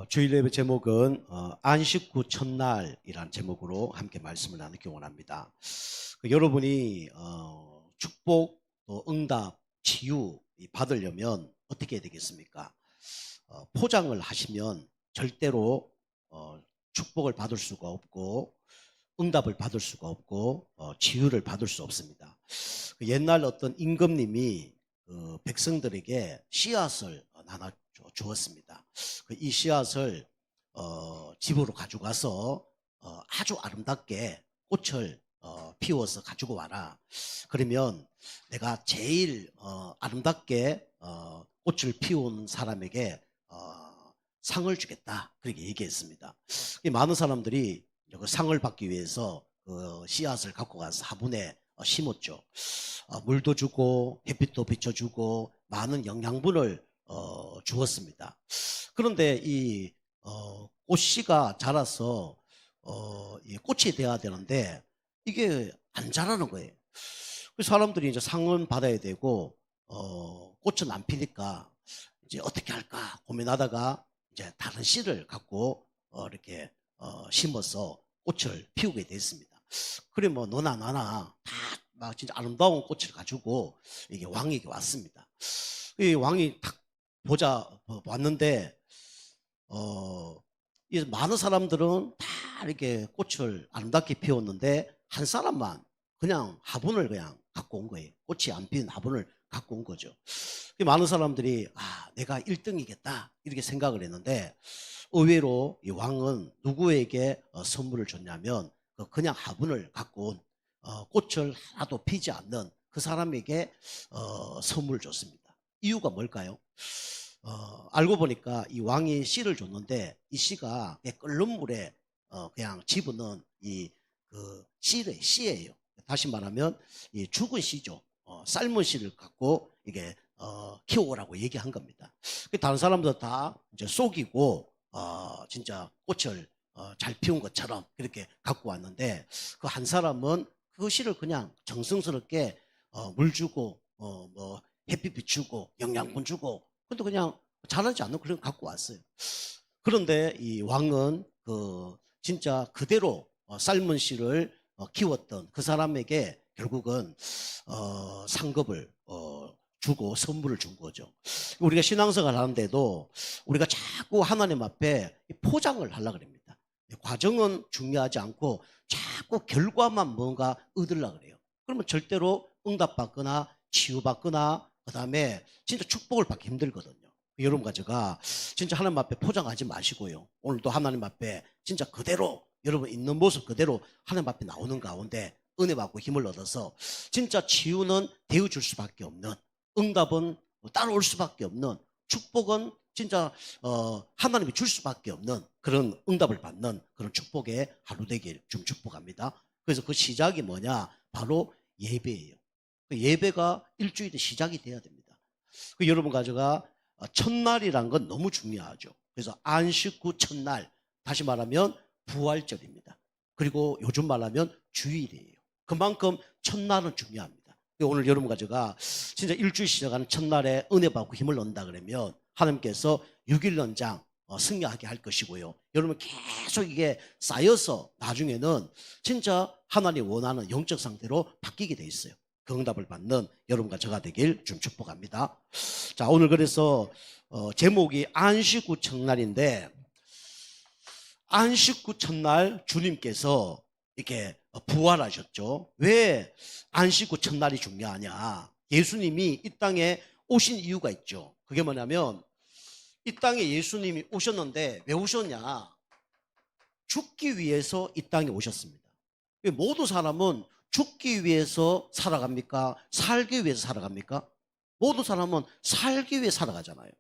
주일 예배 제목은 안식 후 첫날이란 제목으로 함께 말씀을 나누기 원합니다. 여러분이 축복, 또 응답, 치유 받으려면 어떻게 해야 되겠습니까? 포장을 하시면 절대로 축복을 받을 수가 없고 응답을 받을 수가 없고 치유를 받을 수 없습니다. 옛날 어떤 임금님이 백성들에게 씨앗을 나눠 주었습니다. 이 씨앗을 집으로 가져가서 아주 아름답게 꽃을 피워서 가지고 와라. 그러면 내가 제일 아름답게 꽃을 피운 사람에게 상을 주겠다. 그렇게 얘기했습니다. 많은 사람들이 그 상을 받기 위해서 그 씨앗을 갖고 가서 화분에 심었죠. 물도 주고 햇빛도 비춰주고 많은 영양분을 주었습니다. 그런데 이 꽃씨가 자라서 이 꽃이 돼야 되는데 이게 안 자라는 거예요. 사람들이 이제 상은 받아야 되고 꽃은 안 피니까 이제 어떻게 할까 고민하다가 이제 다른 씨를 갖고 이렇게 심어서 꽃을 피우게 됐습니다. 그래 뭐 너나 나나 다 막 진짜 아름다운 꽃을 가지고 이게 왕에게 왔습니다. 이 왕이 딱 왔는데 이 많은 사람들은 다 이렇게 꽃을 아름답게 피웠는데 한 사람만 그냥 화분을 그냥 갖고 온 거예요. 꽃이 안 피는 화분을 갖고 온 거죠. 많은 사람들이 내가 1등이겠다 이렇게 생각을 했는데 의외로 이 왕은 누구에게 선물을 줬냐면 그냥 화분을 갖고 온 꽃을 하나도 피지 않는 그 사람에게 선물을 줬습니다. 이유가 뭘까요? 알고 보니까 이 왕이 씨를 줬는데 이 씨가 끓는 물에 그냥 집어넣은 그 씨예요. 다시 말하면 이 죽은 씨죠. 삶은 씨를 갖고 이게 키워오라고 얘기한 겁니다. 다른 사람들 다 이제 속이고 진짜 꽃을 잘 피운 것처럼 그렇게 갖고 왔는데 그 한 사람은 그 씨를 그냥 정성스럽게 물 주고 뭐 햇빛 비추고 영양분 주고 근데 그냥 자라지 않는 그런 거 갖고 왔어요. 그런데 이 왕은 그 진짜 그대로 삶은 씨를 키웠던 그 사람에게 결국은 상급을 주고 선물을 준 거죠. 우리가 신앙생활 하는데도 우리가 자꾸 하나님 앞에 포장을 하려고 합니다. 과정은 중요하지 않고 자꾸 결과만 뭔가 얻으려고 그래요. 그러면 절대로 응답받거나 치유받거나 그다음에 진짜 축복을 받기 힘들거든요. 여러분과 제가 진짜 하나님 앞에 포장하지 마시고요. 오늘도 하나님 앞에 진짜 그대로 여러분 있는 모습 그대로 하나님 앞에 나오는 가운데 은혜 받고 힘을 얻어서 진짜 치유는 되어줄 수밖에 없는, 응답은 따라올 수밖에 없는, 축복은 진짜 하나님이 줄 수밖에 없는 그런 응답을 받는 그런 축복의 하루 되길 좀 축복합니다. 그래서 그 시작이 뭐냐? 바로 예배예요. 그 예배가 일주일의 시작이 돼야 됩니다. 여러분 가져가 첫날이란 건 너무 중요하죠. 그래서 안식 후 첫날, 다시 말하면 부활절입니다. 그리고 요즘 말하면 주일이에요. 그만큼 첫날은 중요합니다. 오늘 여러분 가져가 진짜 일주일 시작하는 첫날에 은혜 받고 힘을 얻는다 그러면 하나님께서 6일 연장 승리하게 할 것이고요. 여러분 계속 이게 쌓여서 나중에는 진짜 하나님 원하는 영적 상태로 바뀌게 돼 있어요. 그 응답을 받는 여러분과 저가 되길 좀 축복합니다. 자, 오늘 그래서 제목이 안식 후 첫날인데 안식 후 첫날 주님께서 이렇게 부활하셨죠. 왜 안식 후 첫날이 중요하냐? 예수님이 이 땅에 오신 이유가 있죠. 그게 뭐냐면 이 땅에 예수님이 오셨는데 왜 오셨냐? 죽기 위해서 이 땅에 오셨습니다. 모든 사람은 죽기 위해서 살아갑니까? 살기 위해서 살아갑니까? 모든 사람은 살기 위해 살아가잖아요.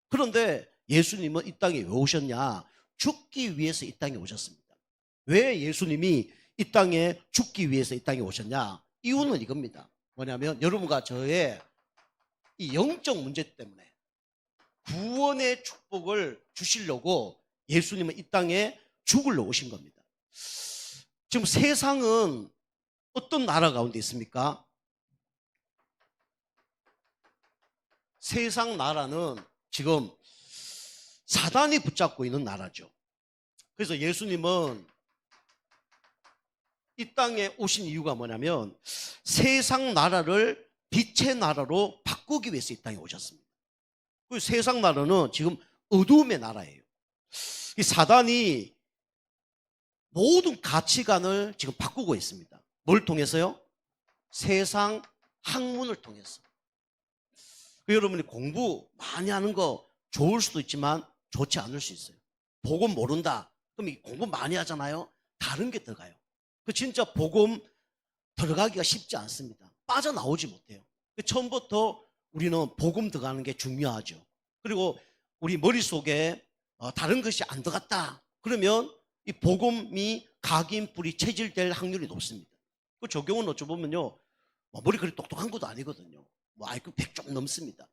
그런데 예수님은 이 땅에 왜 오셨냐? 죽기 위해서 이 땅에 오셨습니다. 왜 예수님이 이 땅에 죽기 위해서 이 땅에 오셨냐? 이유는 이겁니다. 뭐냐면 여러분과 저의 이 영적 문제 때문에 구원의 축복을 주시려고 예수님은 이 땅에 죽으러 오신 겁니다. 지금 세상은 어떤 나라 가운데 있습니까? 세상 나라는 지금 사단이 붙잡고 있는 나라죠. 그래서 예수님은 이 땅에 오신 이유가 뭐냐면 세상 나라를 빛의 나라로 바꾸기 위해서 이 땅에 오셨습니다. 그 세상 나라는 지금 어두움의 나라예요. 이 사단이 모든 가치관을 지금 바꾸고 있습니다. 뭘 통해서요? 세상 학문을 통해서. 여러분이 공부 많이 하는 거 좋을 수도 있지만 좋지 않을 수 있어요. 복음 모른다. 그럼 공부 많이 하잖아요. 다른 게 들어가요. 그 진짜 복음 들어가기가 쉽지 않습니다. 빠져나오지 못해요. 처음부터 우리는 복음 들어가는 게 중요하죠. 그리고 우리 머릿속에 다른 것이 안 들어갔다. 그러면 이 복음이 각인뿔이 체질될 확률이 높습니다. 그 적용은 어쩌보면요. 머리 그리 똑똑한 것도 아니거든요. IQ 100 좀 넘습니다.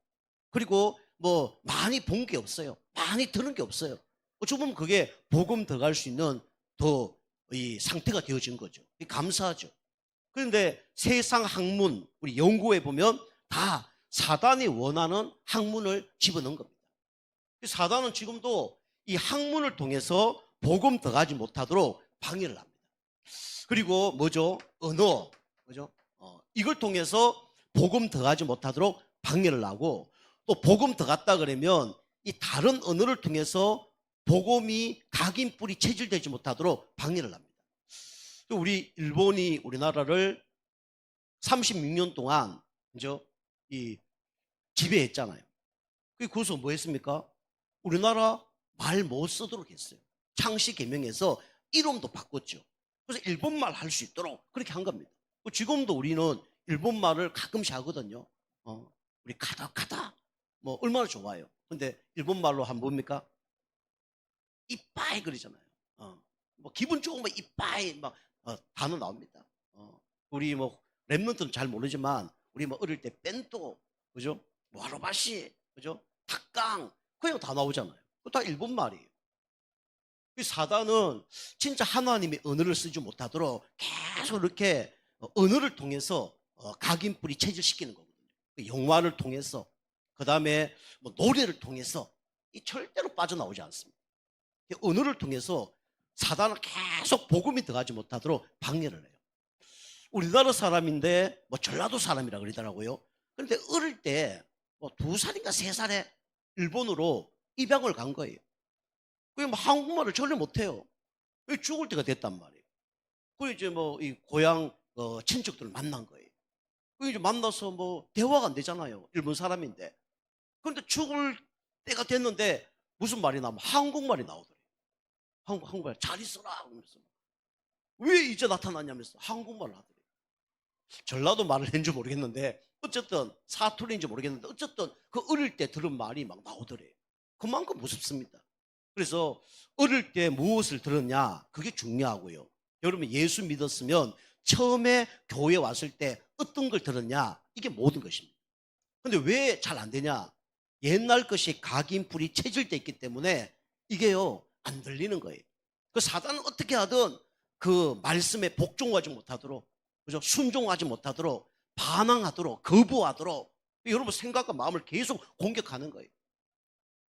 그리고 많이 본 게 없어요. 많이 들은 게 없어요. 어쩌보면 그게 복음 들어갈 수 있는 더 이 상태가 되어진 거죠. 감사하죠. 그런데 세상 학문, 우리 연구해 보면 다 사단이 원하는 학문을 집어넣은 겁니다. 사단은 지금도 이 학문을 통해서 복음 들어가지 못하도록 방해를 합니다. 그리고 뭐죠? 언어, 뭐죠? 이걸 통해서 복음 들어가지 못하도록 방해를 하고, 또 복음 들어갔다 그러면 이 다른 언어를 통해서 복음이 각인뿔이 체질되지 못하도록 방해를 합니다. 우리 일본이 우리나라를 36년 동안 이 지배했잖아요. 그래서 뭐 했습니까? 우리나라 말 못 쓰도록 했어요. 창씨 개명해서 이름도 바꿨죠. 그래서 일본말 할 수 있도록 그렇게 한 겁니다. 지금도 우리는 일본말을 가끔씩 하거든요. 우리 카다 얼마나 좋아요. 근데 일본말로 하면 뭡니까? 이빠이 그러잖아요. 기분 좋으면 이빠이 단어 나옵니다. 우리 랩런트는 잘 모르지만 우리 어릴 때 뺀또 그죠? 와로바시 그죠? 닭강 그냥 다 나오잖아요. 그거 다 일본말이에요. 이 사단은 진짜 하나님의 언어를 쓰지 못하도록 계속 이렇게 언어를 통해서 각인뿔이 체질시키는 거거든요. 영화를 통해서, 그 다음에 노래를 통해서 절대로 빠져나오지 않습니다. 언어를 통해서 사단은 계속 복음이 들어가지 못하도록 방해를 해요. 우리나라 사람인데 전라도 사람이라 그러더라고요. 그런데 어릴 때 2살인가 3살에 일본으로 입양을 간 거예요. 그게 한국말을 전혀 못해요. 죽을 때가 됐단 말이에요. 그리고 이제 이 고향 친척들을 만난 거예요. 그 이제 만나서 대화가 안 되잖아요. 일본 사람인데. 그런데 죽을 때가 됐는데 무슨 말이 나면 한국말이 나오더래요. 한국말 잘 있어라 그러면서 왜 이제 나타났냐면서 한국말을 하더래요. 전라도 말을 했는지 모르겠는데 어쨌든 사투리인지 모르겠는데 어쨌든 그 어릴 때 들은 말이 막 나오더래요. 그만큼 무섭습니다. 그래서 어릴 때 무엇을 들었냐 그게 중요하고요. 여러분 예수 믿었으면 처음에 교회 왔을 때 어떤 걸 들었냐 이게 모든 것입니다. 근데 왜 잘 안 되냐? 옛날 것이 각인뿔이 체질돼 있기 때문에 이게요 안 들리는 거예요. 그 사단은 어떻게 하든 그 말씀에 복종하지 못하도록, 그죠? 순종하지 못하도록, 반항하도록, 거부하도록 여러분 생각과 마음을 계속 공격하는 거예요.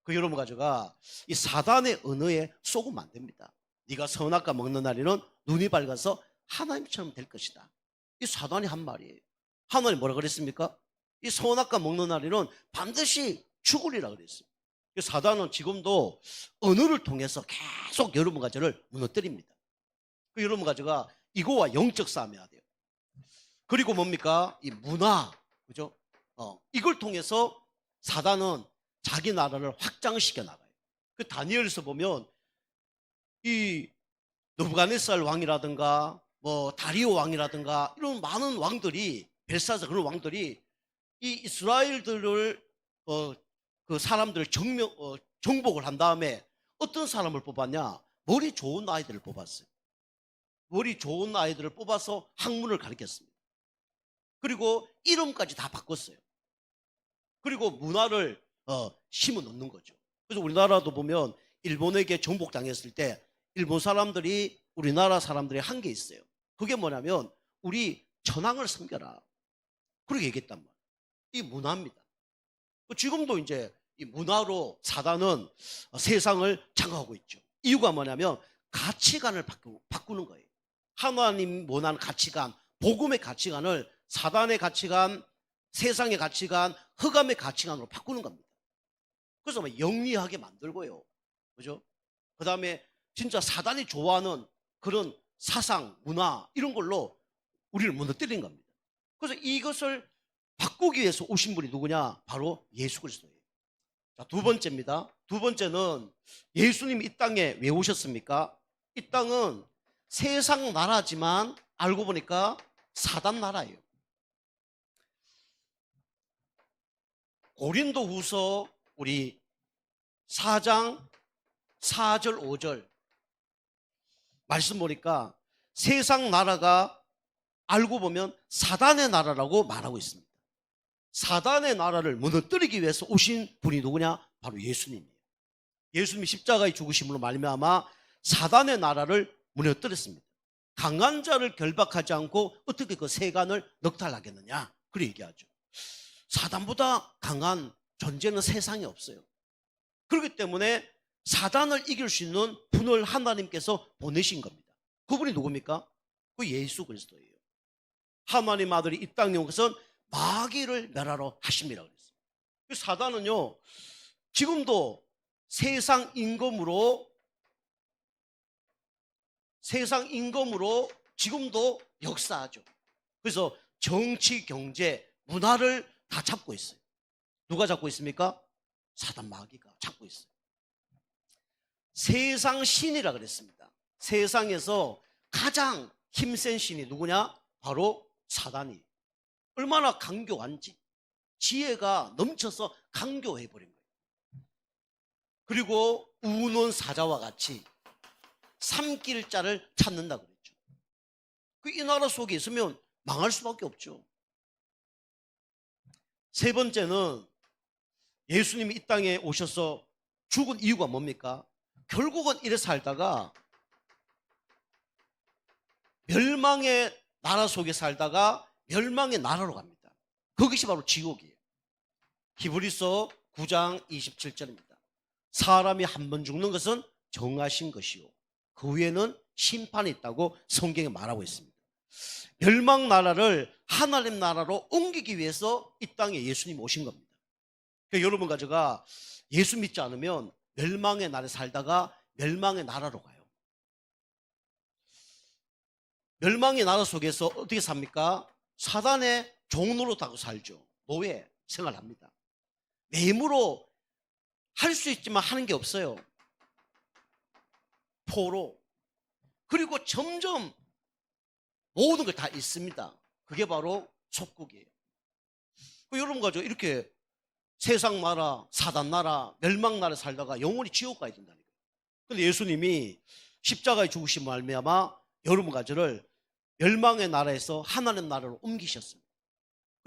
그 여러분 가져가 이 사단의 언어에 속으면 안 됩니다. 네가 선악과 먹는 날에는 눈이 밝아서 하나님처럼 될 것이다. 이 사단이 한 말이에요. 하나님 뭐라 그랬습니까? 이 선악과 먹는 날에는 반드시 죽으리라 그랬어요. 사단은 지금도 언어를 통해서 계속 여러분 가져를 무너뜨립니다. 그 여러분 가져가 이거와 영적 싸움 해야 돼요. 그리고 뭡니까? 이 문화, 그죠? 이걸 통해서 사단은 자기 나라를 확장시켜 나가요. 그 다니엘서 보면 이 느부갓네살 왕이라든가 다리오 왕이라든가 이런 많은 왕들이 벨사자 그런 왕들이 이 이스라엘들을 그 사람들을 정복을 한 다음에 어떤 사람을 뽑았냐? 머리 좋은 아이들을 뽑았어요. 머리 좋은 아이들을 뽑아서 학문을 가르쳤습니다. 그리고 이름까지 다 바꿨어요. 그리고 문화를 심어 놓는 거죠. 그래서 우리나라도 보면 일본에게 정복당했을 때 일본 사람들이 우리나라 사람들이 한 게 있어요. 그게 뭐냐면 우리 천황을 섬겨라. 그렇게 얘기했단 말이에요. 이 문화입니다. 지금도 이제 이 문화로 사단은 세상을 장악하고 있죠. 이유가 뭐냐면 가치관을 바꾸는 거예요. 하나님 원하는 가치관, 복음의 가치관을 사단의 가치관, 세상의 가치관, 흑암의 가치관으로 바꾸는 겁니다. 그래서 뭐 영리하게 만들고요. 그죠? 그 다음에 진짜 사단이 좋아하는 그런 사상, 문화, 이런 걸로 우리를 무너뜨린 겁니다. 그래서 이것을 바꾸기 위해서 오신 분이 누구냐? 바로 예수 그리스도예요. 자, 두 번째입니다. 두 번째는 예수님이 이 땅에 왜 오셨습니까? 이 땅은 세상 나라지만 알고 보니까 사단 나라예요. 고린도후서 우리 4장 4절 5절 말씀 보니까 세상 나라가 알고 보면 사단의 나라라고 말하고 있습니다. 사단의 나라를 무너뜨리기 위해서 오신 분이 누구냐? 바로 예수님이에요. 예수님이 십자가의 죽으심으로 말미암아 사단의 나라를 무너뜨렸습니다. 강한 자를 결박하지 않고 어떻게 그 세간을 넉탈하겠느냐? 그렇게 얘기하죠. 사단보다 강한 존재는 세상에 없어요. 그렇기 때문에 사단을 이길 수 있는 분을 하나님께서 보내신 겁니다. 그분이 누굽니까? 그 예수 그리스도예요. 하나님 아들이 이 땅에 온 것은 마귀를 멸하러 하심이라고 그랬어요. 사단은요, 지금도 세상 임금으로 지금도 역사하죠. 그래서 정치, 경제, 문화를 다 잡고 있어요. 누가 잡고 있습니까? 사단 마귀가 잡고 있어요. 세상 신이라 그랬습니다. 세상에서 가장 힘센 신이 누구냐? 바로 사단이. 얼마나 강교한지, 지혜가 넘쳐서 강교해버린 거예요. 그리고 우는 사자와 같이 삼킬 자를 찾는다 그랬죠. 이 나라 속에 있으면 망할 수밖에 없죠. 세 번째는 예수님이 이 땅에 오셔서 죽은 이유가 뭡니까? 결국은 이래 살다가 멸망의 나라 속에 살다가 멸망의 나라로 갑니다. 그것이 바로 지옥이에요. 히브리서 9장 27절입니다. 사람이 한 번 죽는 것은 정하신 것이요 그 위에는 심판이 있다고 성경에 말하고 있습니다. 멸망 나라를 하나님 나라로 옮기기 위해서 이 땅에 예수님이 오신 겁니다. 그러니까 여러분과 제가 예수 믿지 않으면 멸망의 나라에 살다가 멸망의 나라로 가요. 멸망의 나라 속에서 어떻게 삽니까? 사단의 종으로 타고 살죠. 노예 생활합니다. 내 힘으로 할 수 있지만 하는 게 없어요. 포로. 그리고 점점 모든 걸 다 잃습니다. 그게 바로 속국이에요. 여러분 가지고 이렇게 세상 나라, 사단 나라, 멸망 나라에 살다가 영원히 지옥 가야 된다니까요. 근데 예수님이 십자가에 죽으신 말미암아 여러분 가지를 멸망의 나라에서 하나님 나라로 옮기셨습니다.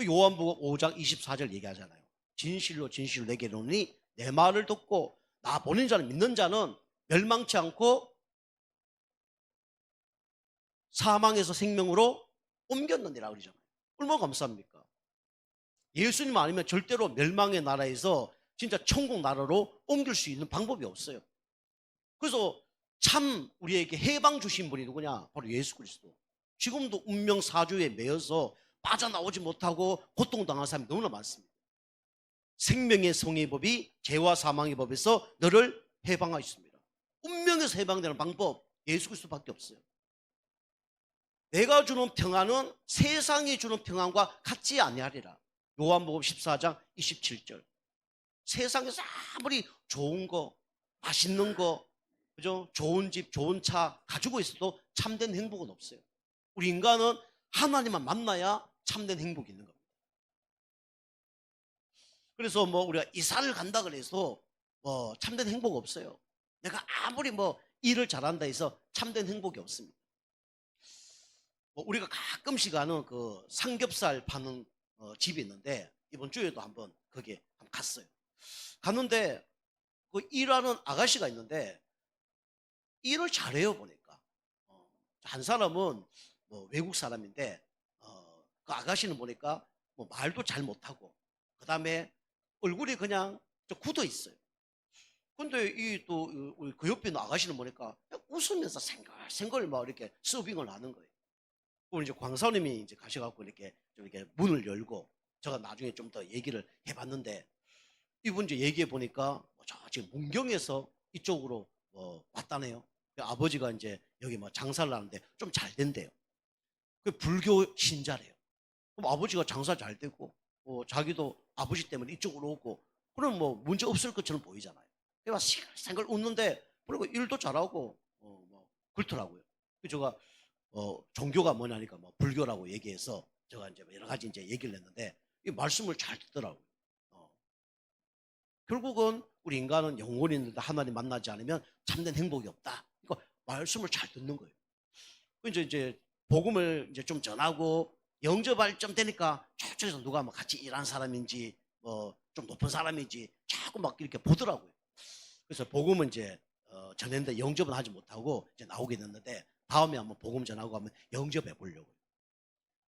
요한복음 5장 24절 얘기하잖아요. 진실로 진실로 내게 이르노니 내 말을 듣고 나 보낸 자는 믿는 자는 멸망치 않고 사망에서 생명으로 옮겼느니라 그러잖아요. 얼마나 감사합니까? 예수님 아니면 절대로 멸망의 나라에서 진짜 천국 나라로 옮길 수 있는 방법이 없어요. 그래서 참 우리에게 해방 주신 분이 누구냐? 바로 예수 그리스도. 지금도 운명사주에 매여서 빠져나오지 못하고 고통당한 사람이 너무나 많습니다. 생명의 성의 법이 죄와 사망의 법에서 너를 해방하였습니다. 운명에서 해방되는 방법 예수 그리스도밖에 없어요. 내가 주는 평안은 세상이 주는 평안과 같지 아니하리라. 요한복음 14장 27절. 세상에서 아무리 좋은 거, 맛있는 거, 그죠? 좋은 집, 좋은 차 가지고 있어도 참된 행복은 없어요. 우리 인간은 하나님만 만나야 참된 행복이 있는 겁니다. 그래서 우리가 이사를 간다 그래서 참된 행복 없어요. 내가 아무리 일을 잘한다 해서 참된 행복이 없습니다. 우리가 가끔씩 가는 그 삼겹살 파는 집이 있는데 이번 주에도 한번 거기에 갔어요. 갔는데 그 일하는 아가씨가 있는데 일을 잘해요 보니까. 한 사람은 외국 사람인데 그 아가씨는 보니까 말도 잘 못하고 그 다음에 얼굴이 그냥 굳어 있어요. 근데 이 또 우리 그 옆에 있는 아가씨는 보니까 웃으면서 생글생글 막 이렇게 서빙을 하는 거예요. 그리고 이제 광사님이 이제 가셔갖고 이렇게 좀 이렇게 문을 열고 제가 나중에 좀 더 얘기를 해봤는데 이분 이제 얘기해 보니까 저 지금 문경에서 이쪽으로 왔다네요. 아버지가 이제 여기 뭐 장사를 하는데 좀 잘 된대요. 그 불교 신자래요. 그럼 아버지가 장사 잘 되고 자기도 아버지 때문에 이쪽으로 오고 그럼 뭐 문제 없을 것처럼 보이잖아요. 내가 생글 웃는데 그리고 일도 잘하고 뭐 그렇더라고요. 그래서 제가 종교가 뭐냐니까 뭐 불교라고 얘기해서 제가 이제 여러 가지 이제 얘기를 했는데 이 말씀을 잘 듣더라고요. 결국은 우리 인간은 영혼이 있는데 하나님 만나지 않으면 참된 행복이 없다. 그러니까 말씀을 잘 듣는 거예요. 이제 복음을 이제 좀 전하고 영접할 점 되니까 저쪽에서 누가 뭐 같이 일한 사람인지 뭐 좀 높은 사람인지 자꾸 막 이렇게 보더라고요. 그래서 복음은 이제 전했는데 영접은 하지 못하고 이제 나오게 됐는데 다음에 한번 복음 전하고 하면 영접해 보려고요.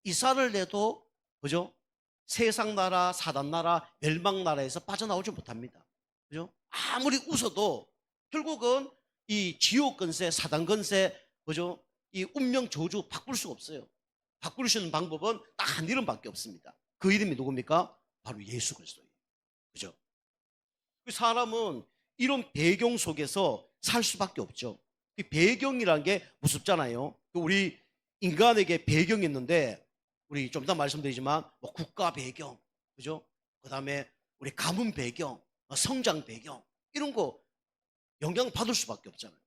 이사를 내도 그죠? 세상 나라, 사단 나라, 멸망 나라에서 빠져나오지 못합니다. 그죠? 아무리 웃어도 결국은 이 지옥 근세, 사단 근세, 그죠? 이 운명 저주 바꿀 수가 없어요. 바꿀 수 있는 방법은 딱 한 이름밖에 없습니다. 그 이름이 누굽니까? 바로 예수 그리스도예요. 그죠? 사람은 이런 배경 속에서 살 수밖에 없죠. 이 배경이라는 게 무섭잖아요. 우리 인간에게 배경이 있는데 우리 좀 이따 말씀드리지만 뭐 국가 배경, 그죠? 그다음에 우리 가문 배경, 성장 배경 이런 거 영향 받을 수밖에 없잖아요.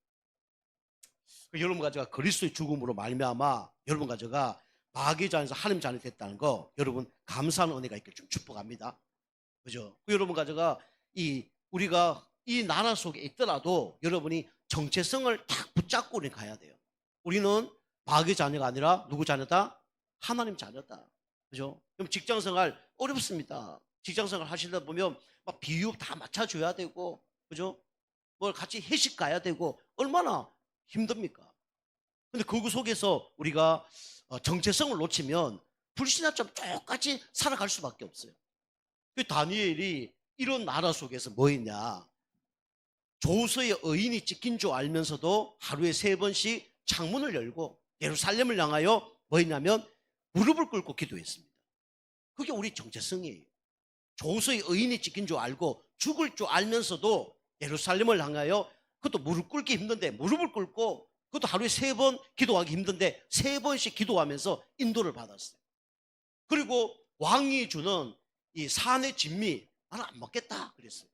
여러분 가져가 그리스도의 죽음으로 말미암아 여러분 가져가 마귀 자녀에서 하나님 자녀 됐다는 거 여러분 감사하는 은혜가 있길 좀 축복합니다. 그죠? 여러분 가져가 우리가 이 나라 속에 있더라도 여러분이 정체성을 딱 붙잡고 우리 가야 돼요. 우리는 마귀 자녀가 아니라 누구 자녀다? 하나님 자녀다. 그죠? 그럼 직장 생활 어렵습니다. 직장 생활 하시다 보면 막 비유 다 맞춰줘야 되고, 그죠? 뭘 같이 회식 가야 되고, 얼마나 힘듭니까? 근데 그 속에서 우리가 정체성을 놓치면 불신자처럼 똑같이 살아갈 수밖에 없어요. 그 다니엘이 이런 나라 속에서 뭐 했냐? 조서의 의인이 찍힌 줄 알면서도 하루에 3번씩 창문을 열고 예루살렘을 향하여 뭐 했냐면 무릎을 꿇고 기도했습니다. 그게 우리 정체성이에요. 조서의 의인이 찍힌 줄 알고 죽을 줄 알면서도 예루살렘을 향하여 그것도 무릎 꿇기 힘든데 무릎을 꿇고 그것도 하루에 3번 기도하기 힘든데 3번씩 기도하면서 인도를 받았어요. 그리고 왕이 주는 이 산의 진미 나는 안 먹겠다 그랬어요.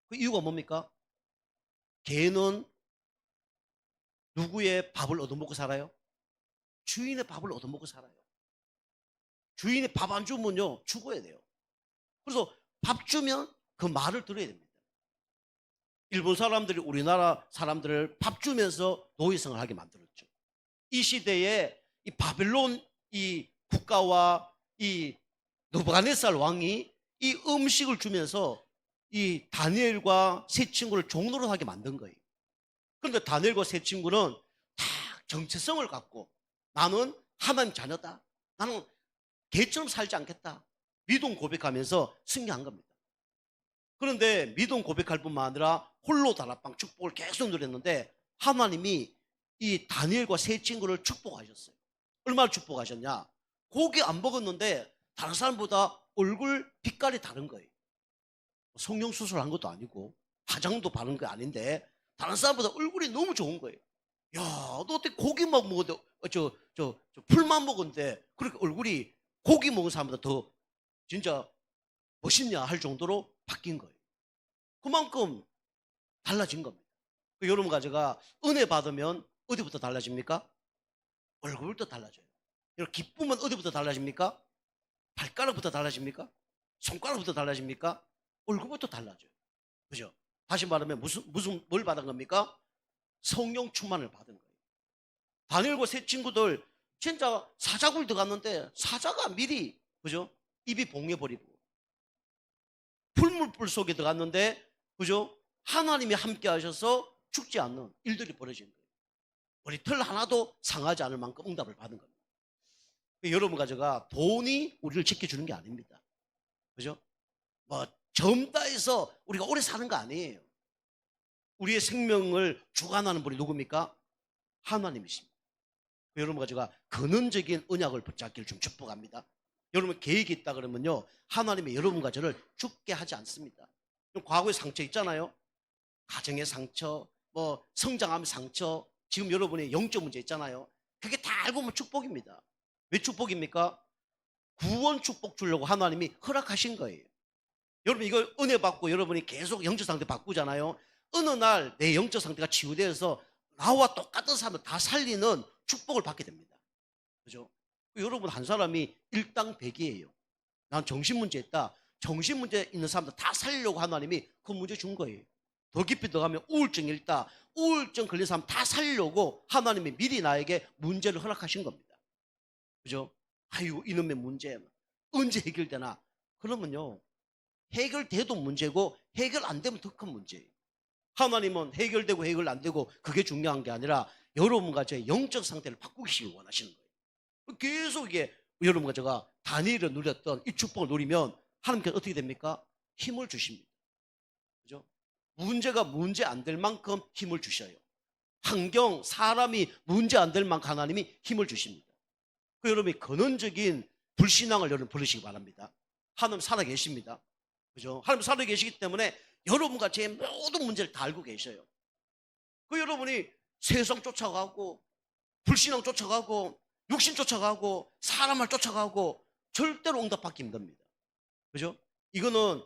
그 이유가 뭡니까? 개는 누구의 밥을 얻어먹고 살아요? 주인의 밥을 얻어먹고 살아요. 주인이 밥 안 주면요 죽어야 돼요. 그래서 밥 주면 그 말을 들어야 됩니다. 일본 사람들이 우리나라 사람들을 밥 주면서 노예생활을 하게 만들었죠. 이 시대에 이 바벨론 이 국가와 이 느부갓네살 왕이 이 음식을 주면서 이 다니엘과 세 친구를 종노릇 하게 만든 거예요. 그런데 다니엘과 세 친구는 다 정체성을 갖고 나는 하나님 자녀다. 나는 개처럼 살지 않겠다. 믿음 고백하면서 승리한 겁니다. 그런데 믿음 고백할 뿐만 아니라 홀로 다락방 축복을 계속 누렸는데 하나님이 이 다니엘과 세 친구를 축복하셨어요. 얼마나 축복하셨냐? 고기 안 먹었는데 다른 사람보다 얼굴 빛깔이 다른 거예요. 성형 수술한 것도 아니고 화장도 바른 게 아닌데 다른 사람보다 얼굴이 너무 좋은 거예요. 야, 너 어떻게 고기만 먹었는데 풀만 먹었는데 그렇게 얼굴이 고기 먹은 사람보다 더 진짜 멋있냐 할 정도로 바뀐 거예요. 그만큼 달라진 겁니다. 여러분 가져가 은혜 받으면 어디부터 달라집니까? 얼굴부터 달라져요. 여러분 기쁘면 어디부터 달라집니까? 발가락부터 달라집니까? 손가락부터 달라집니까? 얼굴부터 달라져요. 그죠? 다시 말하면 뭘 받은 겁니까? 성령 충만을 받은 거예요. 다니엘과 세 친구들 진짜 사자굴 들어갔는데 사자가 미리 그죠? 입이 봉해버리고 풀물불 속에 들어갔는데 그죠? 하나님이 함께 하셔서 죽지 않는 일들이 벌어진 거예요. 우리 털 하나도 상하지 않을 만큼 응답을 받은 겁니다. 여러분 가져가 돈이 우리를 지켜주는 게 아닙니다. 그죠? 뭐 젊다 해서 우리가 오래 사는 거 아니에요. 우리의 생명을 주관하는 분이 누굽니까? 하나님이십니다. 여러분과 제가 근원적인 언약을 붙잡기를 좀 축복합니다. 여러분 계획이 있다 그러면요, 하나님이 여러분과 저를 죽게 하지 않습니다. 과거의 상처 있잖아요. 가정의 상처, 뭐 성장함의 상처, 지금 여러분의 영적 문제 있잖아요. 그게 다 알고 보면 축복입니다. 왜 축복입니까? 구원 축복 주려고 하나님이 허락하신 거예요. 여러분 이거 은혜 받고 여러분이 계속 영적 상태 바꾸잖아요. 어느 날 내 영적 상태가 치유되어서 나와 똑같은 사람을 다 살리는 축복을 받게 됩니다. 그죠? 여러분 한 사람이 일당백이에요. 난 정신문제 있다. 정신문제 있는 사람들 다 살리려고 하나님이 그 문제 준 거예요. 더 깊이 들어가면 우울증이 있다. 우울증 걸린 사람 다 살리려고 하나님이 미리 나에게 문제를 허락하신 겁니다. 그죠? 아유 이놈의 문제 언제 해결되나? 그러면요, 해결돼도 문제고 해결 안 되면 더 큰 문제예요. 하나님은 해결되고 해결 안 되고 그게 중요한 게 아니라 여러분과 저의 영적 상태를 바꾸시길 원하시는 거예요. 계속 이게 여러분과 제가 다니엘을 누렸던 이 축복을 누리면 하나님께서 어떻게 됩니까? 힘을 주십니다. 그죠? 문제가 문제 안 될 만큼 힘을 주셔요. 환경, 사람이 문제 안 될 만큼 하나님이 힘을 주십니다. 그 여러분이 근원적인 불신앙을 여러분 버리시기 바랍니다. 하나님 살아 계십니다. 그죠? 하나님 살아 계시기 때문에 여러분과 제 모든 문제를 다 알고 계셔요. 그 여러분이 세상 쫓아가고 불신앙 쫓아가고 육신 쫓아가고 사람을 쫓아가고 절대로 응답받기 힘듭니다. 그죠? 이거는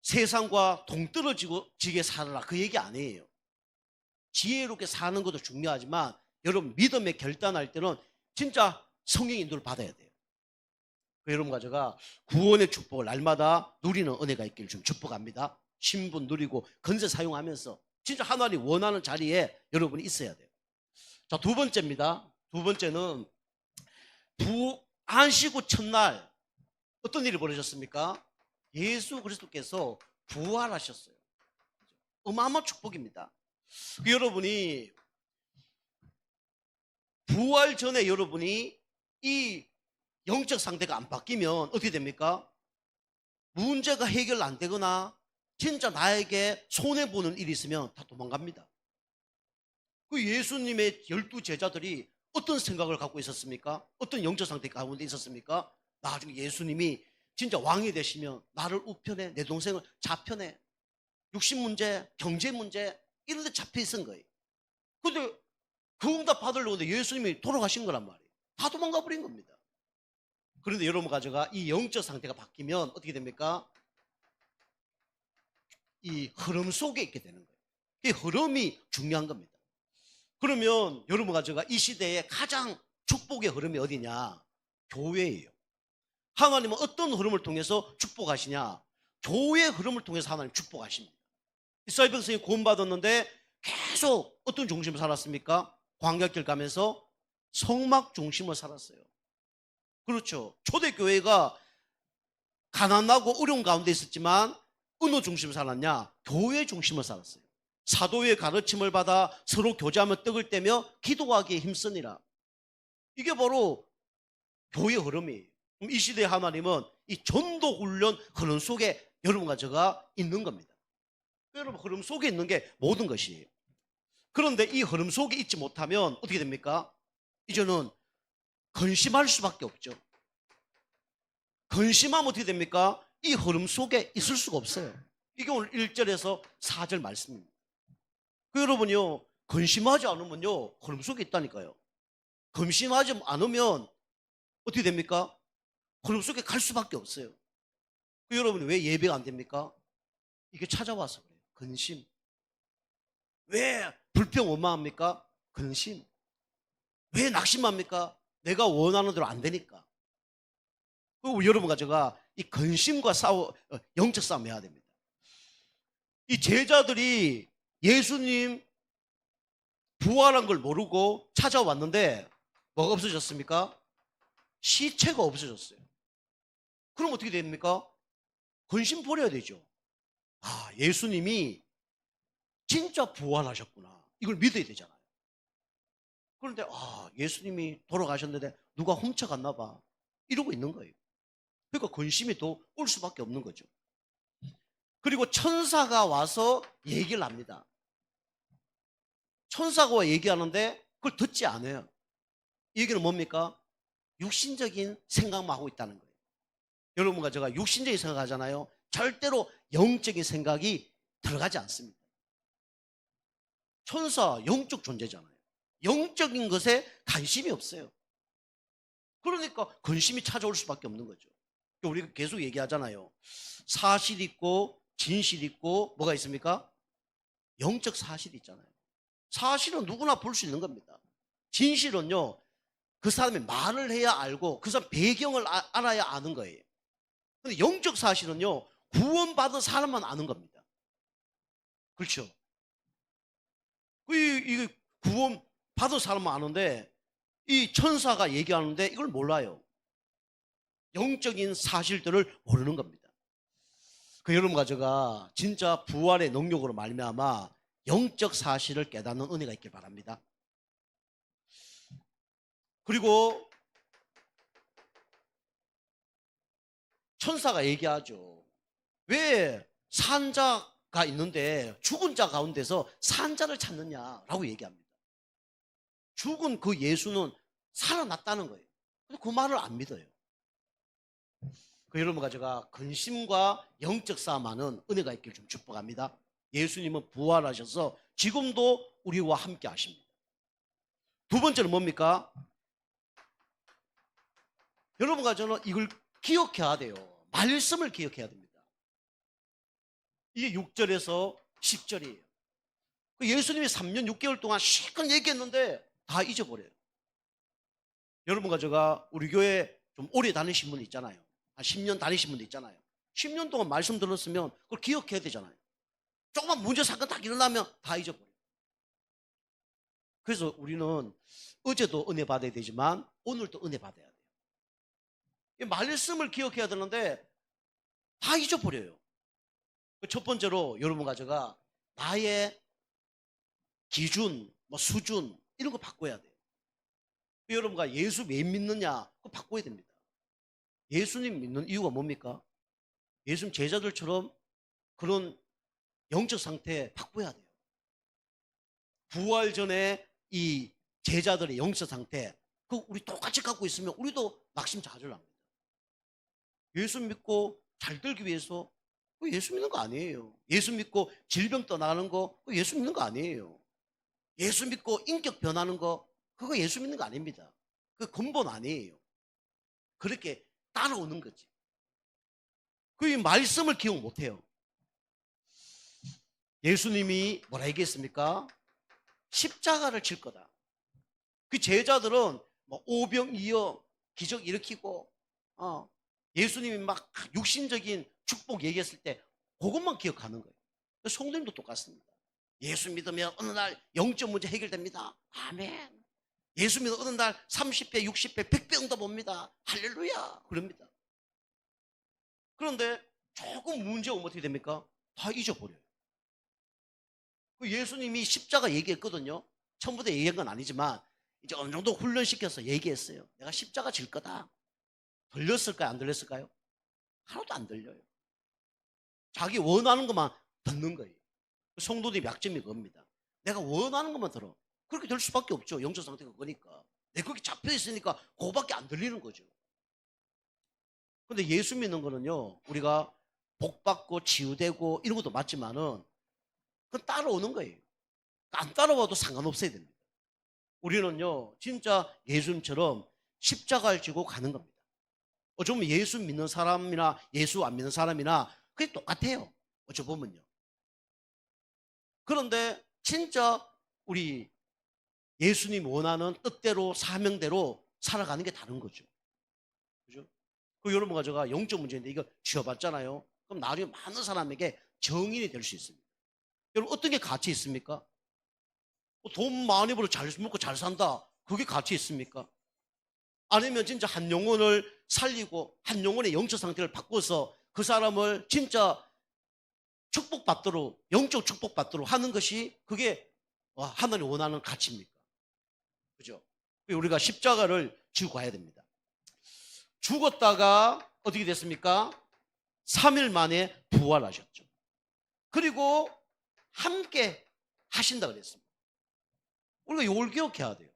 세상과 동떨어지게 살아라 그 얘기 아니에요. 지혜롭게 사는 것도 중요하지만 여러분 믿음에 결단할 때는 진짜 성령의 인도를 받아야 돼요. 여러분과 제가 구원의 축복을 날마다 누리는 은혜가 있기를 좀 축복합니다. 신분 누리고 건세 사용하면서 진짜 하나님 원하는 자리에 여러분이 있어야 돼요. 자, 두 번째입니다. 두 번째는 안식 첫날 어떤 일이 벌어졌습니까? 예수 그리스도께서 부활하셨어요. 어마어마한 축복입니다. 여러분이 부활 전에 여러분이 이 영적 상태가 안 바뀌면 어떻게 됩니까? 문제가 해결 안 되거나 진짜 나에게 손해보는 일이 있으면 다 도망갑니다. 그 예수님의 12 제자들이 어떤 생각을 갖고 있었습니까? 어떤 영적 상태 가운데 있었습니까? 나중에 예수님이 진짜 왕이 되시면 나를 우편해, 내 동생을 좌편해, 육신 문제, 경제 문제 이런 데 잡혀 있은 거예요. 근데 그 응답 받으려고 예수님이 돌아가신 거란 말이에요. 다 도망가 버린 겁니다. 그런데 여러분 가져가 이 영적 상태가 바뀌면 어떻게 됩니까? 이 흐름 속에 있게 되는 거예요. 이 흐름이 중요한 겁니다. 그러면 여러분 가져가 이 시대에 가장 축복의 흐름이 어디냐? 교회예요. 하나님은 어떤 흐름을 통해서 축복하시냐? 교회의 흐름을 통해서 하나님 축복하십니다. 이스라엘 백성이 구원받았는데 계속 어떤 중심을 살았습니까? 광야길 가면서 성막 중심을 살았어요. 그렇죠. 초대교회가 가난하고 어려운 가운데 있었지만 어느 중심을 살았냐? 교회 중심을 살았어요. 사도의 가르침을 받아 서로 교제하며 떡을 떼며 기도하기에 힘쓰니라. 이게 바로 교회의 흐름이에요. 그럼 이 시대의 하나님은 이 전도 훈련 흐름 속에 여러분과 제가 있는 겁니다. 여러분 흐름 속에 있는 게 모든 것이에요. 그런데 이 흐름 속에 있지 못하면 어떻게 됩니까? 이제는 근심할 수밖에 없죠. 근심하면 어떻게 됩니까? 이 흐름 속에 있을 수가 없어요. 이게 오늘 1절에서 4절 말씀입니다. 그 여러분요, 근심하지 않으면요, 흐름 속에 있다니까요. 근심하지 않으면 어떻게 됩니까? 흐름 속에 갈 수밖에 없어요. 그 여러분이 왜 예배가 안 됩니까? 이게 찾아와서 그래요. 근심. 왜 불평 원망합니까? 근심. 왜 낙심합니까? 내가 원하는 대로 안 되니까. 그리고 여러분과 제가 이 근심과 영적 싸움 해야 됩니다. 이 제자들이 예수님 부활한 걸 모르고 찾아왔는데 뭐가 없어졌습니까? 시체가 없어졌어요. 그럼 어떻게 됩니까? 근심 버려야 되죠. 아, 예수님이 진짜 부활하셨구나. 이걸 믿어야 되잖아요. 그런데 예수님이 돌아가셨는데 누가 훔쳐갔나 봐. 이러고 있는 거예요. 그러니까 근심이 더 올 수밖에 없는 거죠. 그리고 천사가 와서 얘기를 합니다. 천사가 얘기하는데 그걸 듣지 않아요. 이 얘기는 뭡니까? 육신적인 생각만 하고 있다는 거예요. 여러분과 제가 육신적인 생각하잖아요. 절대로 영적인 생각이 들어가지 않습니다. 천사 영적 존재잖아요. 영적인 것에 관심이 없어요. 그러니까 근심이 찾아올 수밖에 없는 거죠. 우리가 계속 얘기하잖아요. 사실 있고 진실 있고 뭐가 있습니까? 영적 사실이 있잖아요. 사실은 누구나 볼 수 있는 겁니다. 진실은요, 그 사람이 말을 해야 알고 그 사람 배경을 알아야 아는 거예요. 근데 영적 사실은요, 구원받은 사람만 아는 겁니다. 그렇죠? 이 구원받은 사람만 아는데 이 천사가 얘기하는데 이걸 몰라요. 영적인 사실들을 모르는 겁니다. 여러분과 제가 진짜 부활의 능력으로 말미암아 영적 사실을 깨닫는 은혜가 있길 바랍니다. 그리고 천사가 얘기하죠. 왜 산자가 있는데 죽은 자 가운데서 산자를 찾느냐라고 얘기합니다. 죽은 그 예수는 살아났다는 거예요. 근데 그 말을 안 믿어요. 여러분과 제가 근심과 영적 싸움하는 은혜가 있길 좀 축복합니다. 예수님은 부활하셔서 지금도 우리와 함께 하십니다. 두 번째는 뭡니까? 여러분과 저는 이걸 기억해야 돼요. 말씀을 기억해야 됩니다. 이게 6절에서 10절이에요. 예수님이 3년 6개월 동안 실컷 얘기했는데 다 잊어버려요. 여러분과 제가 우리 교회 좀 오래 다니신 분 있잖아요. 한 10년 다니신 분도 있잖아요. 10년 동안 말씀 들었으면 그걸 기억해야 되잖아요. 조금만 문제 사건 딱 일어나면 다 잊어버려요. 그래서 우리는 어제도 은혜 받아야 되지만 오늘도 은혜 받아야 돼요. 이 말씀을 기억해야 되는데 다 잊어버려요. 첫 번째로 여러분과 제가 나의 기준, 수준 이런 거 바꿔야 돼요. 여러분과 예수 왜 믿느냐 그거 바꿔야 됩니다. 예수님 믿는 이유가 뭡니까? 예수님 제자들처럼 그런 영적 상태 바꿔야 돼요. 부활 전에 이 제자들의 영적 상태 그거 우리 똑같이 갖고 있으면 우리도 낙심 좌절합니다. 예수 믿고 잘 들기 위해서 예수 믿는 거 아니에요. 예수 믿고 질병 떠나는 거 예수 믿는 거 아니에요. 예수 믿고 인격 변하는 거 그거 예수 믿는 거 아닙니다. 그 근본 아니에요. 그렇게 따라오는 거지. 그 말씀을 기억 못해요. 예수님이 뭐라 얘기했습니까? 십자가를 질 거다. 그 제자들은 오병이어 기적 일으키고 예수님이 막 육신적인 축복 얘기했을 때 그것만 기억하는 거예요. 성도님도 똑같습니다. 예수 믿으면 어느 날 영적 문제 해결됩니다. 아멘. 예수 믿으면 어느 날 30배, 60배, 100배 응답 옵니다. 할렐루야. 그럽니다. 그런데 조금 문제 오면 어떻게 됩니까? 다 잊어버려요. 예수님이 십자가 얘기했거든요. 처음부터 얘기한 건 아니지만 이제 어느 정도 훈련시켜서 얘기했어요. 내가 십자가 질 거다. 들렸을까요? 안 들렸을까요? 하나도 안 들려요. 자기 원하는 것만 듣는 거예요. 성도들의 약점이 그겁니다. 내가 원하는 것만 들어. 그렇게 될 수밖에 없죠. 영적 상태가 그거니까. 내가 거기 잡혀 있으니까 그거밖에 안 들리는 거죠. 근데 예수 믿는 거는요, 우리가 복받고 치유되고 이런 것도 맞지만은 그건 따라오는 거예요. 안 따라와도 상관없어야 됩니다. 우리는요, 진짜 예수님처럼 십자가를 지고 가는 겁니다. 어쩌면 예수 믿는 사람이나 예수 안 믿는 사람이나 그게 똑같아요. 어쩌보면요. 그런데 진짜 우리 예수님 원하는 뜻대로 사명대로 살아가는 게 다른 거죠. 그죠? 여러분과 제가 영적 문제인데 이거 쥐어봤잖아요. 그럼 나중에 많은 사람에게 정인이 될 수 있습니다. 여러분 어떤 게 가치 있습니까? 돈 많이 벌어 잘 먹고 잘 산다. 그게 가치 있습니까? 아니면 진짜 한 영혼을 살리고 한 영혼의 영적 상태를 바꿔서 그 사람을 진짜 축복받도록 영적 축복받도록 하는 것이 그게 하나님 원하는 가치입니까? 그죠? 우리가 십자가를 지고 가야 됩니다. 죽었다가 어떻게 됐습니까? 3일 만에 부활하셨죠. 그리고 함께 하신다 그랬습니다. 우리가 이걸 기억해야 돼요.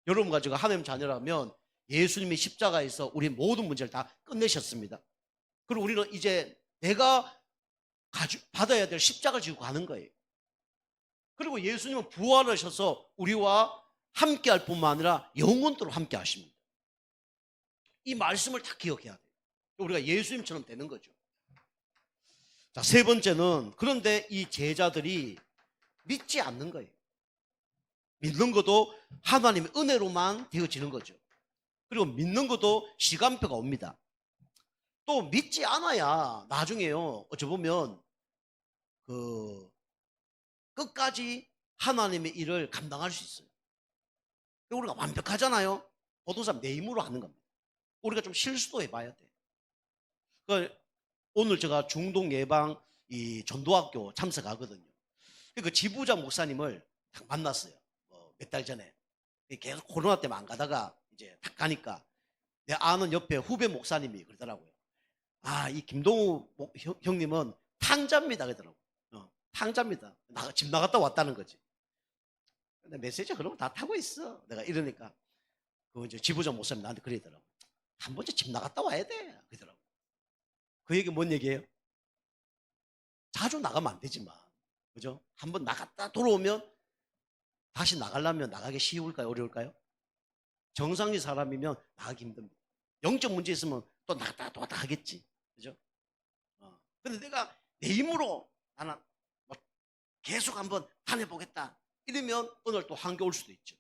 여러분과 제가 하나님 자녀라면 예수님이 십자가에서 우리 모든 문제를 다 끝내셨습니다. 그리고 우리는 이제 내가 받아야 될 십자가를 지고 가는 거예요. 그리고 예수님은 부활하셔서 우리와 함께 할 뿐만 아니라 영원토록 함께 하십니다. 이 말씀을 다 기억해야 돼요. 우리가 예수님처럼 되는 거죠. 자, 세 번째는 그런데 이 제자들이 믿지 않는 거예요. 믿는 것도 하나님의 은혜로만 되어지는 거죠. 그리고 믿는 것도 시간표가 옵니다. 또 믿지 않아야 나중에요. 어찌 보면 끝까지 하나님의 일을 감당할 수 있어요. 우리가 완벽하잖아요. 모든 사람 내 힘으로 하는 겁니다. 우리가 좀 실수도 해봐야 돼. 오늘 제가 중동 예방 이 전도학교 참석하거든요. 그 지부장 목사님을 딱 만났어요. 몇 달 전에. 계속 코로나 때문에 안 가다가 이제 딱 가니까 내 아는 옆에 후배 목사님이 그러더라고요. 아, 이 김동우 형님은 탕자입니다. 그러더라고요. 탕자입니다. 집 나갔다 왔다는 거지. 근데 메시지 그런 거 다 타고 있어. 내가 이러니까 그 이제 지부장 목사님 나한테 그러더라고. 한 번쯤 집 나갔다 와야 돼. 그러더라고. 그 얘기 뭔 얘기예요? 자주 나가면 안 되지만, 그죠? 한번 나갔다 돌아오면 다시 나가려면 나가기 쉬울까요? 어려울까요? 정상의 사람이면 나가기 힘듭니다. 영적 문제 있으면 또 나갔다 또 왔다 하겠지. 그죠? 근데 내가 내 힘으로 나는 뭐 계속 한번 다녀보겠다. 이러면 오늘 또 한계 올 수도 있죠.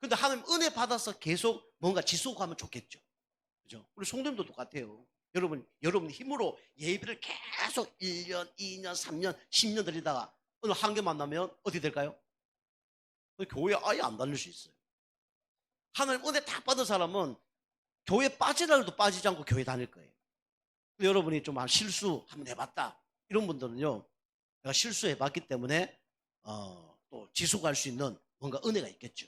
근데 하나님 은혜 받아서 계속 뭔가 지속하면 좋겠죠. 그죠? 우리 성도님도 똑같아요. 여러분 힘으로 예배를 계속 1년, 2년, 3년, 10년 드리다가 오늘 한계 만나면 어떻게 될까요? 교회 아예 안 다닐 수 있어요. 하나님 은혜 다 받은 사람은 교회 빠지라 해도 빠지지 않고 교회 다닐 거예요. 여러분이 좀 실수 한번 해봤다. 이런 분들은요, 내가 실수해봤기 때문에 또 지속할 수 있는 뭔가 은혜가 있겠죠.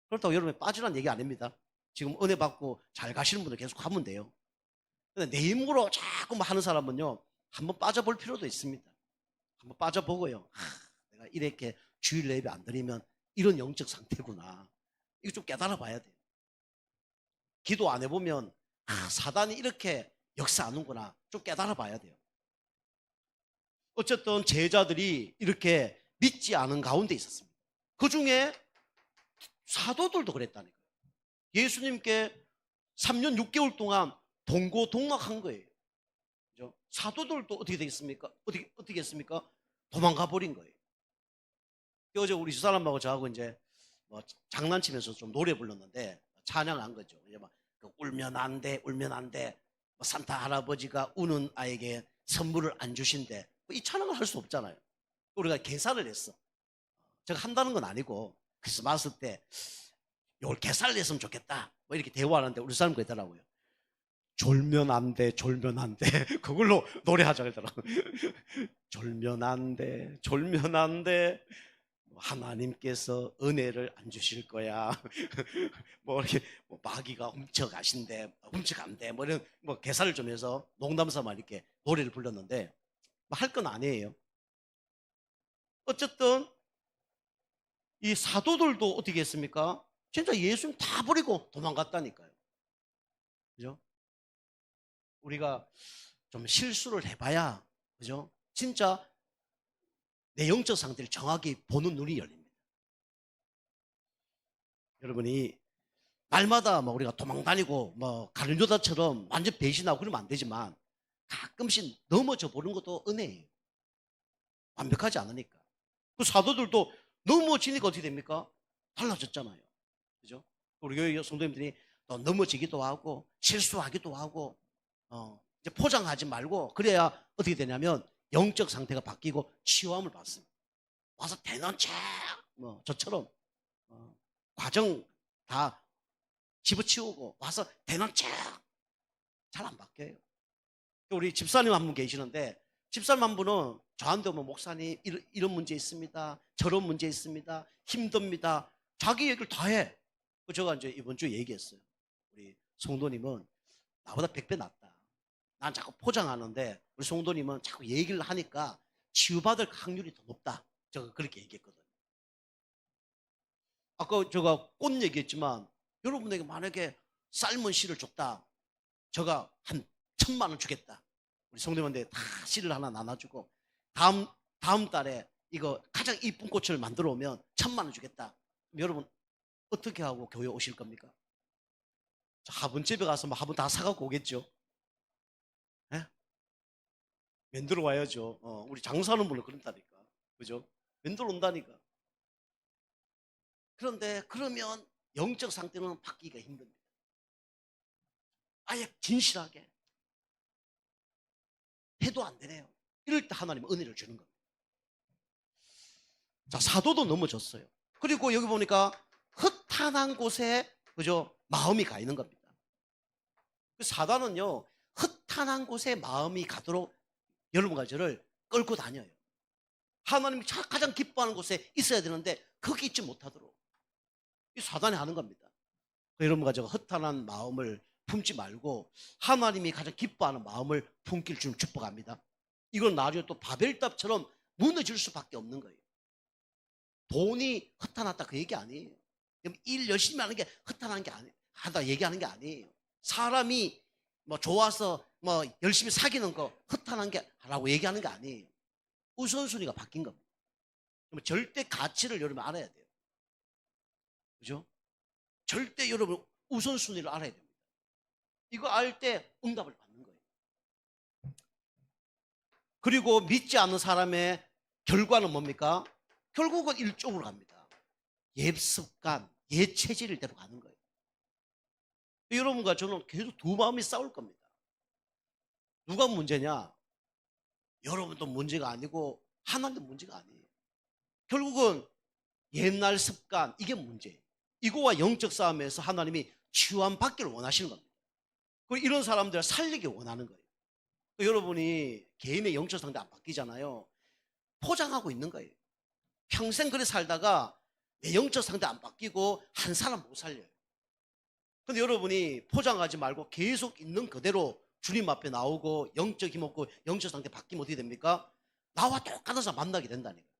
그렇다고 여러분이 빠지라는 얘기 아닙니다. 지금 은혜 받고 잘 가시는 분들 계속 하면 돼요. 근데 내 힘으로 자꾸 하는 사람은요, 한번 빠져볼 필요도 있습니다. 한번 빠져보고요. 내가 이렇게 주일 예배 안 드리면 이런 영적 상태구나. 이거 좀 깨달아 봐야 돼요. 기도 안 해보면 사단이 이렇게 역사하는구나. 좀 깨달아 봐야 돼요. 어쨌든 제자들이 이렇게 믿지 않은 가운데 있었습니다. 그 중에 사도들도 그랬다니까요. 예수님께 3년 6개월 동안 동고동락한 거예요. 그죠? 사도들도 어떻게 되겠습니까? 어떻게 했습니까? 도망가 버린 거예요. 어제 우리 두 사람하고 저하고 이제 뭐 장난치면서 좀 노래 불렀는데 찬양한 거죠. 이제 막 울면 안 돼, 울면 안 돼. 뭐 산타 할아버지가 우는 아이에게 선물을 안 주신대. 이 찬양을 할 수 없잖아요. 우리가 계산을 했어. 제가 한다는 건 아니고 크리스마스 때 이걸 계산을 했으면 좋겠다. 뭐 이렇게 대화하는데 우리 사람 그러더라고요. 졸면 안 돼, 졸면 안 돼. 그걸로 노래하자 그러더라고요. 졸면 안 돼, 졸면 안 돼. 하나님께서 은혜를 안 주실 거야. 뭐 이렇게 마귀가 훔쳐가신대, 훔쳐간대. 뭐 이런 계산을 좀 해서 농담삼아 이렇게 노래를 불렀는데 할 건 아니에요. 어쨌든 이 사도들도 어떻게 했습니까? 진짜 예수님 다 버리고 도망갔다니까요. 그죠? 우리가 좀 실수를 해봐야, 그죠? 진짜 내 영적 상태를 정확히 보는 눈이 열립니다. 여러분이 날마다 뭐 우리가 도망다니고 뭐 가룟유다처럼 완전 배신하고 그러면 안 되지만 가끔씩 넘어져 보는 것도 은혜예요. 완벽하지 않으니까. 그 사도들도 넘어지니까 어떻게 됩니까? 달라졌잖아요. 그죠? 우리 교회 성도님들이 또 넘어지기도 하고 실수하기도 하고 이제 포장하지 말고 그래야 어떻게 되냐면 영적 상태가 바뀌고 치유함을 받습니다. 와서 대놓은 뭐 저처럼 과정 다 집어치우고 와서 대놓은 잘 안 바뀌어요. 우리 집사님 한 분 계시는데 집사님 한 분은 저한테 오면 목사님 이런 문제 있습니다. 저런 문제 있습니다. 힘듭니다. 자기 얘기를 다 해. 제가 이제 이번 주에 얘기했어요. 우리 성도님은 나보다 100배 낫다. 난 자꾸 포장하는데 우리 성도님은 자꾸 얘기를 하니까 치유받을 확률이 더 높다. 제가 그렇게 얘기했거든요. 아까 제가 꽃 얘기했지만 여러분에게 만약에 삶은 씨를 줬다. 제가 한 1,000만 원 주겠다. 우리 성도님한테 다 씨를 하나 나눠주고 다음 달에 이거 가장 이쁜 꽃을 만들어 오면 1,000만 원 주겠다. 여러분 어떻게 하고 교회 오실 겁니까? 화분집에 가서 뭐 화분 다 사갖고 오겠죠. 예? 만들어 와야죠. 우리 장사하는 분은 그런다니까. 그죠? 만들어 온다니까. 그런데 그러면 영적 상태는 바뀌기가 힘듭니다. 아예 진실하게 해도 안 되네요. 이럴 때 하나님은 은혜를 주는 겁니다. 자, 사도도 넘어졌어요. 그리고 여기 보니까 흩탄한 곳에 그죠? 마음이 가 있는 겁니다. 그 사단은요, 흩탄한 곳에 마음이 가도록 여러분과 저를 끌고 다녀요. 하나님이 가장 기뻐하는 곳에 있어야 되는데 거기 있지 못하도록 이 사단이 하는 겁니다. 여러분과 제가 흩탄한 마음을 품지 말고 하나님이 가장 기뻐하는 마음을 품길 좀 축복합니다. 이건 나중에 또 바벨탑처럼 무너질 수밖에 없는 거예요. 돈이 흩어났다 그 얘기 아니에요. 일 열심히 하는 게 흩어난 게 아니에요. 하다 얘기하는 게 아니에요. 사람이 뭐 좋아서 뭐 열심히 사귀는 거 흩어난 게 라고 얘기하는 게 아니에요. 우선순위가 바뀐 겁니다. 그러면 절대 가치를 여러분 알아야 돼요. 그죠? 절대 여러분 우선순위를 알아야 됩니다. 이거 알 때 응답을 받는 거예요. 그리고 믿지 않는 사람의 결과는 뭡니까? 결국은 일쪽으로 갑니다. 옛 습관, 옛 체질을 대로 가는 거예요. 여러분과 저는 계속 두 마음이 싸울 겁니다. 누가 문제냐? 여러분도 문제가 아니고 하나님도 문제가 아니에요. 결국은 옛날 습관, 이게 문제예요. 이거와 영적 싸움에서 하나님이 치유함받기를 원하시는 겁니다. 그리고 이런 사람들을 살리기 원하는 거예요. 여러분이 개인의 영적 상태 안 바뀌잖아요. 포장하고 있는 거예요. 평생 그래 살다가 내 영적 상태 안 바뀌고 한 사람 못 살려요. 근데 여러분이 포장하지 말고 계속 있는 그대로 주님 앞에 나오고 영적 힘 없고 영적 상태 바뀌면 어떻게 됩니까? 나와 똑같은 사람 만나게 된다니까요.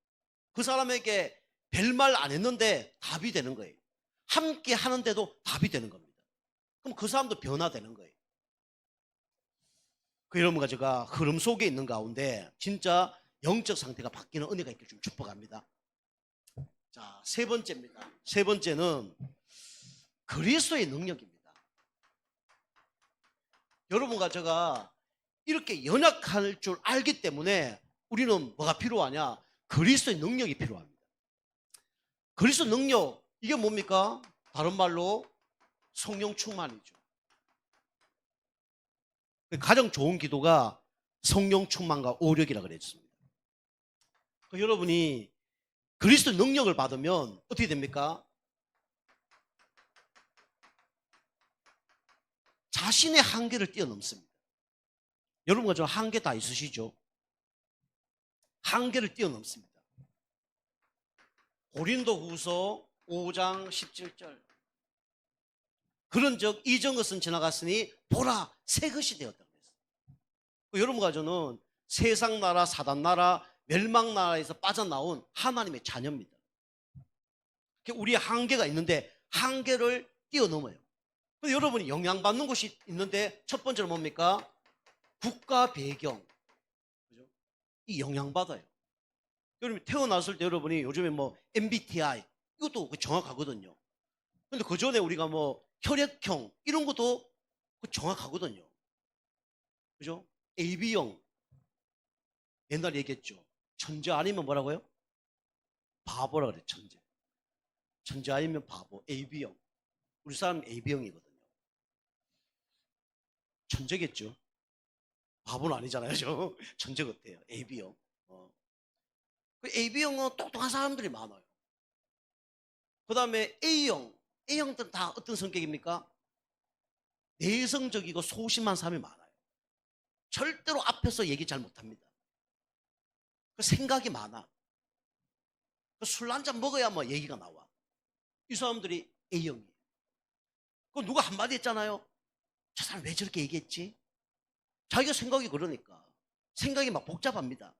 그 사람에게 별말 안 했는데 답이 되는 거예요. 함께 하는데도 답이 되는 겁니다. 그럼 그 사람도 변화되는 거예요. 그 여러분과 제가 흐름 속에 있는 가운데 진짜 영적 상태가 바뀌는 은혜가 있길 좀 축복합니다. 자, 세 번째입니다. 세 번째는 그리스도의 능력입니다. 여러분과 제가 이렇게 연약할 줄 알기 때문에 우리는 뭐가 필요하냐? 그리스도의 능력이 필요합니다. 그리스도 능력, 이게 뭡니까? 다른 말로 성령 충만이죠. 가장 좋은 기도가 성령 충만과 오력이라 그랬습니다. 여러분이 그리스도 능력을 받으면 어떻게 됩니까? 자신의 한계를 뛰어넘습니다. 여러분과 저 한계 다 있으시죠? 한계를 뛰어넘습니다. 고린도후서 5장 17절. 그런즉 이전 것은 지나갔으니 보라 새 것이 되었다 그랬어요. 여러분과 저는 세상 나라, 사단 나라, 멸망 나라에서 빠져나온 하나님의 자녀입니다. 우리의 한계가 있는데 한계를 뛰어넘어요. 여러분이 영향받는 곳이 있는데 첫 번째로 뭡니까? 국가 배경. 그죠? 이 영향받아요. 여러분 태어났을 때 여러분이 요즘에 뭐 MBTI 이것도 정확하거든요. 근데 그 전에 우리가 뭐 혈액형 이런 것도 정확하거든요. 그죠? AB형 옛날에 얘기했죠. 천재 아니면 뭐라고요? 바보라 그래. 천재 아니면 바보. AB형. 우리 사람 AB형이거든요. 천재겠죠. 바보는 아니잖아요. 저 천재 같아요. AB형. AB형은 똑똑한 사람들이 많아요. 그 다음에 A형. A형들은 다 어떤 성격입니까? 내성적이고 소심한 사람이 많아요. 절대로 앞에서 얘기 잘 못합니다. 생각이 많아. 술 한잔 먹어야 뭐 얘기가 나와. 이 사람들이 A형이에요. 누가 한마디 했잖아요. 저 사람 왜 저렇게 얘기했지? 자기가 생각이 그러니까 생각이 막 복잡합니다.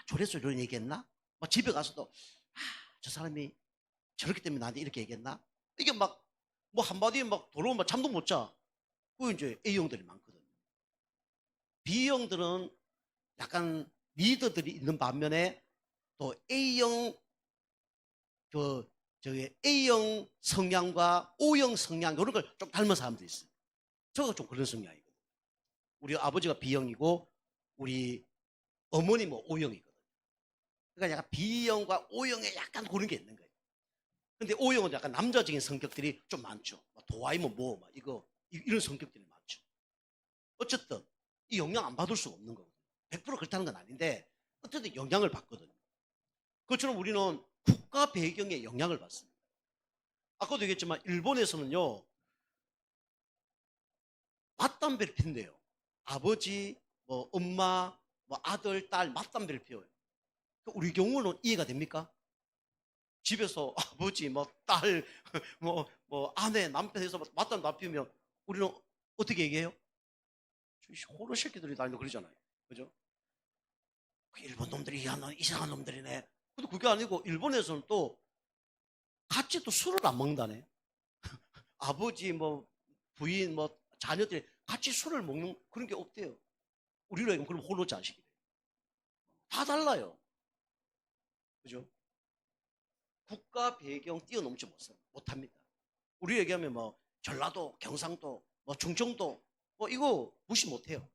저래서 이런 얘기했나? 막 집에 가서도 저 사람이 저렇기 때문에 나한테 이렇게 얘기했나? 이게 막 뭐 한마디에 막 돌아오면 잠도 못 자. 그거 이제 A형들이 많거든요. B형들은 약간 리더들이 있는 반면에 또 A형 저기 A형 성향과 O형 성향 이런 걸 좀 닮은 사람들이 있어요. 저가 좀 그런 성향이거든요. 우리 아버지가 B형이고 우리 어머니 뭐 O형이거든요. 그러니까 약간 B형과 O형에 약간 그런 게 있는 거예요. 근데 O형은 약간 남자적인 성격들이 좀 많죠. 도와이면 뭐, 이런 성격들이 많죠. 어쨌든 이 영향 안 받을 수가 없는 거거든요. 100% 그렇다는 건 아닌데 어쨌든 영향을 받거든요. 그것처럼 우리는 국가 배경에 영향을 받습니다. 아까도 얘기했지만 일본에서는요 맞담배를 핀대요. 아버지, 뭐 엄마, 뭐 아들, 딸 맞담배를 피워요. 우리 경우는 이해가 됩니까? 집에서 아버지, 뭐 딸, 뭐 아내, 남편에서 맞담배 안 피우면 우리는 어떻게 얘기해요? 호러 새끼들이 다니고 그러잖아요. 그죠? 일본 놈들이 이상한 놈들이네. 근데 그게 아니고 일본에서는 또 같이 또 술을 안 먹는다네. 아버지, 뭐 부인, 뭐 자녀들이 같이 술을 먹는 그런 게 없대요. 우리로 하여금 그럼 홀로 자식이래. 다 달라요. 그죠? 국가 배경 뛰어넘지 못합니다. 우리 얘기하면 뭐 전라도, 경상도, 뭐 충청도 뭐 이거 무시 못해요.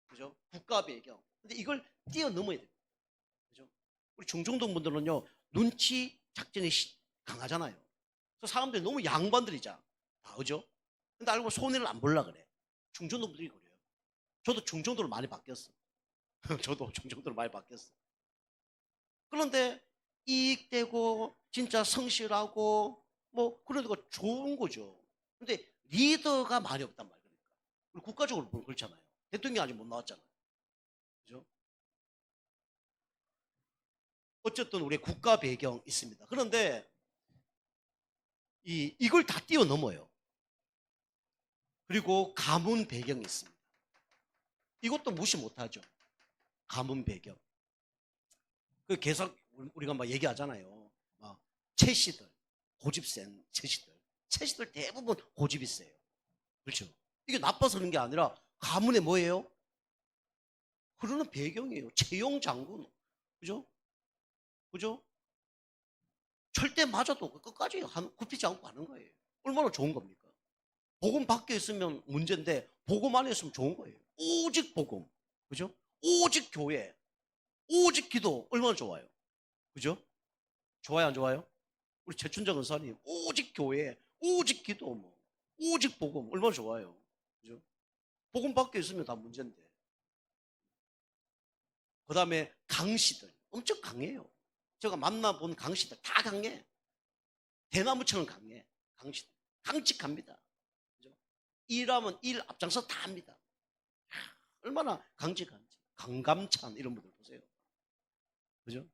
그죠? 국가 배경. 근데 이걸 뛰어넘어야 돼요. 그죠? 우리 충청도 분들은요 눈치 작전이 강하잖아요. 그래서 사람들이 너무 양반들이자. 그죠? 근데 알고 손해를 안 보려 그래. 충청도 분들이 그래요. 저도 충청도를 많이 바뀌었어. 저도 충청도를 많이 바뀌었어. 그런데 이익되고 진짜 성실하고 뭐 그러니까 좋은 거죠. 근데 리더가 많이 없단 말이에요. 그러니까. 국가적으로 보면 그렇잖아요. 대통령이 아직 못 나왔잖아요. 그죠? 어쨌든 우리 국가 배경 있습니다. 그런데 이걸 다 뛰어넘어요. 그리고 가문 배경이 있습니다. 이것도 무시 못하죠. 가문 배경. 그 계속 우리가 막 얘기하잖아요. 막 채씨들, 고집 센 채씨들. 채씨들 대부분 고집이 세요. 그렇죠? 이게 나빠서 그런 게 아니라 가문에 뭐예요? 그러는 배경이에요. 최용 장군. 그죠? 그죠? 절대 맞아도 끝까지 굽히지 않고 하는 거예요. 얼마나 좋은 겁니까? 복음 밖에 있으면 문제인데 복음 안에 있으면 좋은 거예요. 오직 복음. 그죠? 오직 교회. 오직 기도. 얼마나 좋아요. 그죠? 좋아요, 안 좋아요? 우리 최춘정 은사님, 오직 교회, 오직 기도, 뭐, 오직 복음. 얼마나 좋아요. 그죠? 복음 밖에 있으면 다 문제인데. 그 다음에 강씨들. 엄청 강해요. 제가 만나본 강씨들 다 강해. 대나무처럼 강해. 강씨들. 강직합니다. 그죠? 일하면 일 앞장서 다 합니다. 얼마나 강직한지. 강감찬 이런 분들 보세요. 그죠?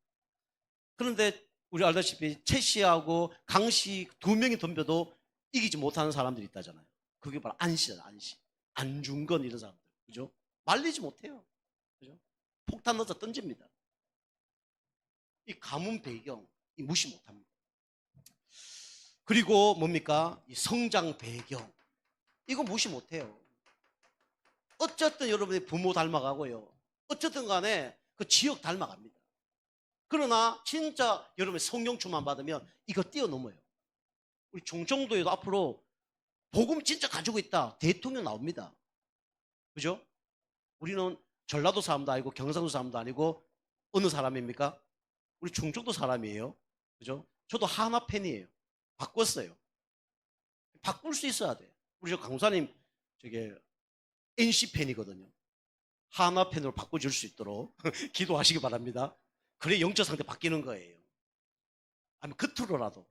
그런데 우리 알다시피 최 씨하고 강 씨 두 명이 덤벼도 이기지 못하는 사람들이 있다잖아요. 그게 바로 안 씨잖아요. 안 씨. 안중근 이런 사람들. 그죠? 말리지 못해요. 그죠? 폭탄 넣어서 던집니다. 이 가문 배경 이 무시 못합니다. 그리고 뭡니까? 이 성장 배경 이거 무시 못해요. 어쨌든 여러분이 부모 닮아가고요. 어쨌든 간에 그 지역 닮아갑니다. 그러나 진짜 여러분이 성령충만 받으면 이거 뛰어넘어요. 우리 충청도에도 앞으로 복음 진짜 가지고 있다. 대통령 나옵니다. 그죠? 우리는 전라도 사람도 아니고 경상도 사람도 아니고 어느 사람입니까? 우리 충청도 사람이에요. 그죠? 저도 하나 팬이에요. 바꿨어요. 바꿀 수 있어야 돼. 우리 저 강사님 저게 NC 팬이거든요. 하나 팬으로 바꿔줄 수 있도록 기도하시기 바랍니다. 그래 영적 상태 바뀌는 거예요. 아니면 겉으로라도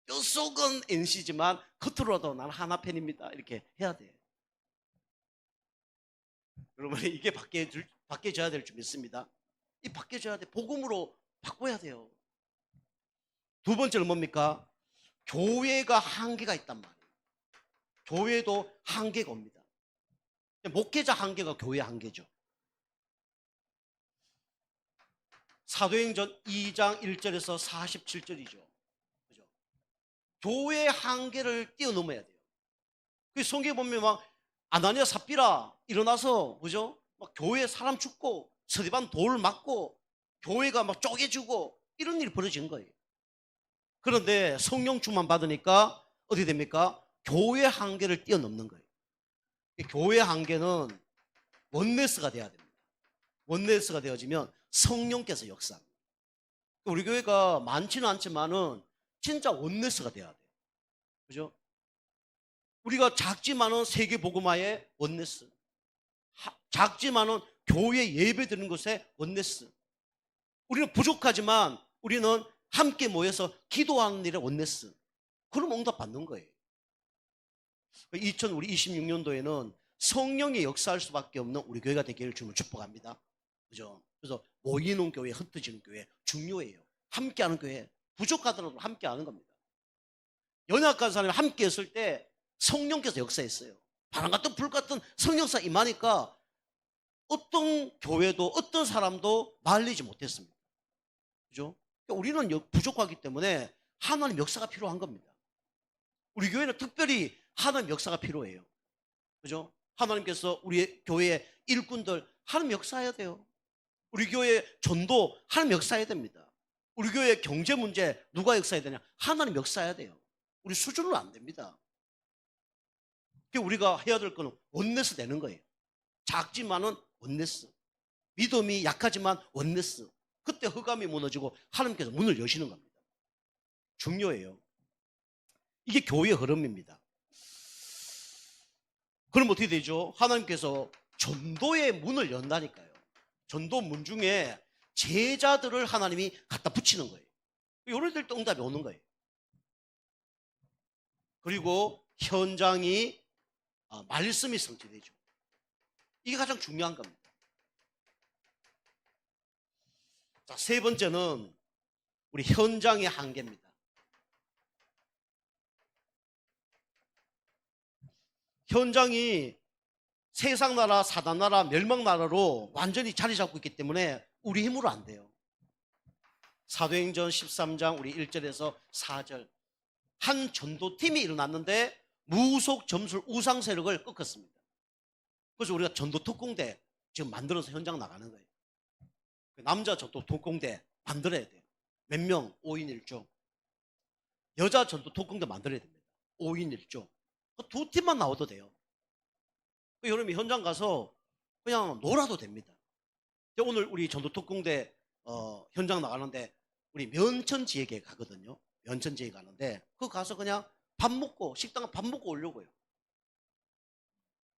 뼛속은 NC지만 겉으로라도 나는 하나 팬입니다. 이렇게 해야 돼. 여러분 이게 바뀌어져야 될 줄 믿습니다. 이 바뀌어져야 돼. 복음으로 바꿔야 돼요. 두 번째는 뭡니까? 교회가 한계가 있단 말이에요. 교회도 한계가 옵니다. 목회자 한계가 교회 한계죠. 사도행전 2장 1절에서 47절이죠. 그죠? 교회의 한계를 뛰어넘어야 돼요. 그 성경에 보면 막 아나니아 삽비라 일어나서 그죠? 막 교회에 사람 죽고 서리반 돌 맞고 교회가 막 쪼개지고 이런 일이 벌어진 거예요. 그런데 성령 충만 받으니까 어떻게 됩니까? 교회 한계를 뛰어넘는 거예요. 교회 한계는 원네스가 돼야 됩니다. 원네스가 되어지면 성령께서 역사합니다. 우리 교회가 많지는 않지만은 진짜 원네스가 돼야 돼요. 그죠? 우리가 작지만은 세계 복음화의 원네스, 작지만은 교회 예배 드리는 것의 원네스. 우리는 부족하지만 우리는 함께 모여서 기도하는 일의 원네스. 그럼 응답 받는 거예요. 2026년도에는 성령이 역사할 수밖에 없는 우리 교회가 되기를 주님을 축복합니다. 그죠? 그래서 모이는 교회, 흩어지는 교회 중요해요. 함께하는 교회, 부족하더라도 함께하는 겁니다. 연약한 사람이 함께 했을 때 성령께서 역사했어요. 바람 같은 불 같은 성령사 임하니까 어떤 교회도 어떤 사람도 말리지 못했습니다. 그죠? 우리는 부족하기 때문에 하나님 역사가 필요한 겁니다. 우리 교회는 특별히 하나님 역사가 필요해요. 그죠? 하나님께서 우리 교회의 일꾼들 하나님 역사해야 돼요. 우리 교회 전도 하나님 역사해야 됩니다. 우리 교회 경제 문제 누가 역사해야 되냐? 하나님 역사해야 돼요. 우리 수준으로 안 됩니다. 우리가 해야 될 거는 원네스 되는 거예요. 작지만은 원네스. 믿음이 약하지만 원네스. 그때 흑암이 무너지고 하나님께서 문을 여시는 겁니다. 중요해요. 이게 교회의 흐름입니다. 그럼 어떻게 되죠? 하나님께서 전도의 문을 연다니까요. 전도 문 중에 제자들을 하나님이 갖다 붙이는 거예요. 이럴 때 응답이 오는 거예요. 그리고 현장이 말씀이 성취되죠. 이게 가장 중요한 겁니다. 자, 세 번째는 우리 현장의 한계입니다. 현장이 세상 나라, 사단 나라, 멸망 나라로 완전히 자리 잡고 있기 때문에 우리 힘으로 안 돼요. 사도행전 13장 우리 1절에서 4절. 한 전도팀이 일어났는데 무속 점술 우상 세력을 꺾었습니다. 그래서 우리가 전도 특공대 지금 만들어서 현장 나가는 거예요. 남자 전도 특공대 만들어야 돼요. 몇 명? 5인 1조. 여자 전도 특공대 만들어야 됩니다. 5인 1조. 두 팀만 나와도 돼요. 여러분이 현장 가서 그냥 놀아도 됩니다. 오늘 우리 전도 특공대 현장 나가는데 우리 면천 지역에 가거든요. 면천 지역에 가는데 그 가서 그냥 밥 먹고 식당 밥 먹고 오려고요.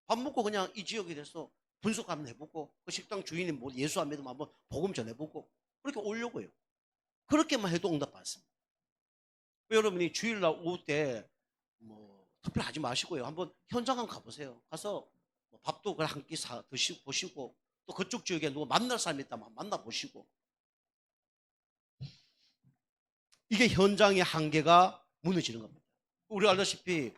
밥 먹고 그냥 이 지역에 대해서 분석 한번 해보고 그 식당 주인이 뭐 예수 안 믿으면 한번 복음 전해보고 그렇게 오려고요. 그렇게만 해도 응답 받습니다. 여러분이 주일날 올 때 뭐 특별히 하지 마시고요. 한번 현장 한번 가보세요. 가서 뭐 밥도 그냥 한 끼 사 드시고 보시고 또 그쪽 지역에 누구 만날 사람이 있다면 만나보시고. 이게 현장의 한계가 무너지는 겁니다. 우리가 알다시피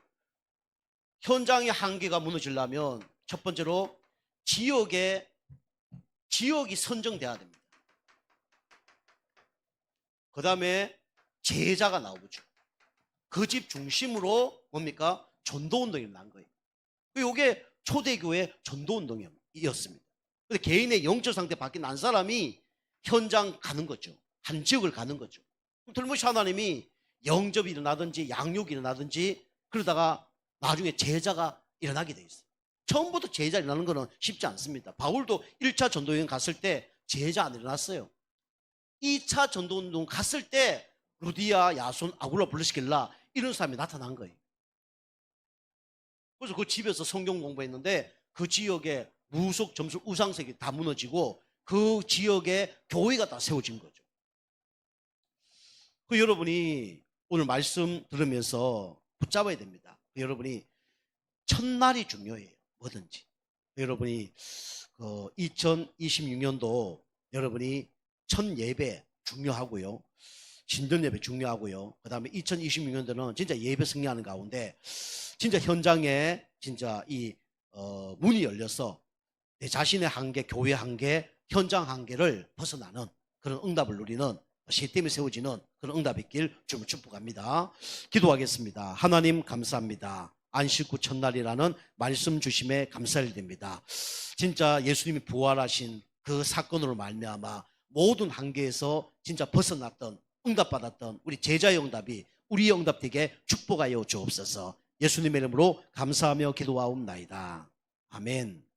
현장의 한계가 무너지려면 첫 번째로 지역이 선정돼야 됩니다. 그 다음에 제자가 나오죠. 그 집 중심으로 뭡니까? 전도운동이 난 거예요. 이게 초대교회 전도운동이었습니다. 근데 개인의 영적 상태 바뀐 한 사람이 현장 가는 거죠. 한 지역을 가는 거죠. 틀림없이 하나님이 영접이 일어나든지 양육이 일어나든지 그러다가 나중에 제자가 일어나게 돼 있어요. 처음부터 제자 일어나는 거는 쉽지 않습니다. 바울도 1차 전도여행 갔을 때 제자 안 일어났어요. 2차 전도운동 갔을 때 루디아, 야손, 아굴라, 블레스길라 이런 사람이 나타난 거예요. 그래서 그 집에서 성경 공부했는데 그 지역에 무속 점술 우상색이 다 무너지고 그 지역에 교회가 다 세워진 거죠. 여러분이 오늘 말씀 들으면서 붙잡아야 됩니다. 여러분이 첫날이 중요해요. 뭐든지. 여러분이 2026년도 여러분이 첫 예배 중요하고요. 신전 예배 중요하고요. 그 다음에 2026년도는 진짜 예배 승리하는 가운데 진짜 현장에 진짜 이 문이 열려서 내 자신의 한계, 교회 한계, 현장 한계를 벗어나는 그런 응답을 누리는 시스템이 세워지는 그런 응답이 있길 주님을 축복합니다. 기도하겠습니다. 하나님 감사합니다. 안식 후 첫날이라는 말씀 주심에 감사를 드립니다. 진짜 예수님이 부활하신 그 사건으로 말미암아 모든 한계에서 진짜 벗어났던 응답받았던 우리 제자의 응답이 우리의 응답 되게 축복하여 주옵소서. 예수님의 이름으로 감사하며 기도하옵나이다. 아멘.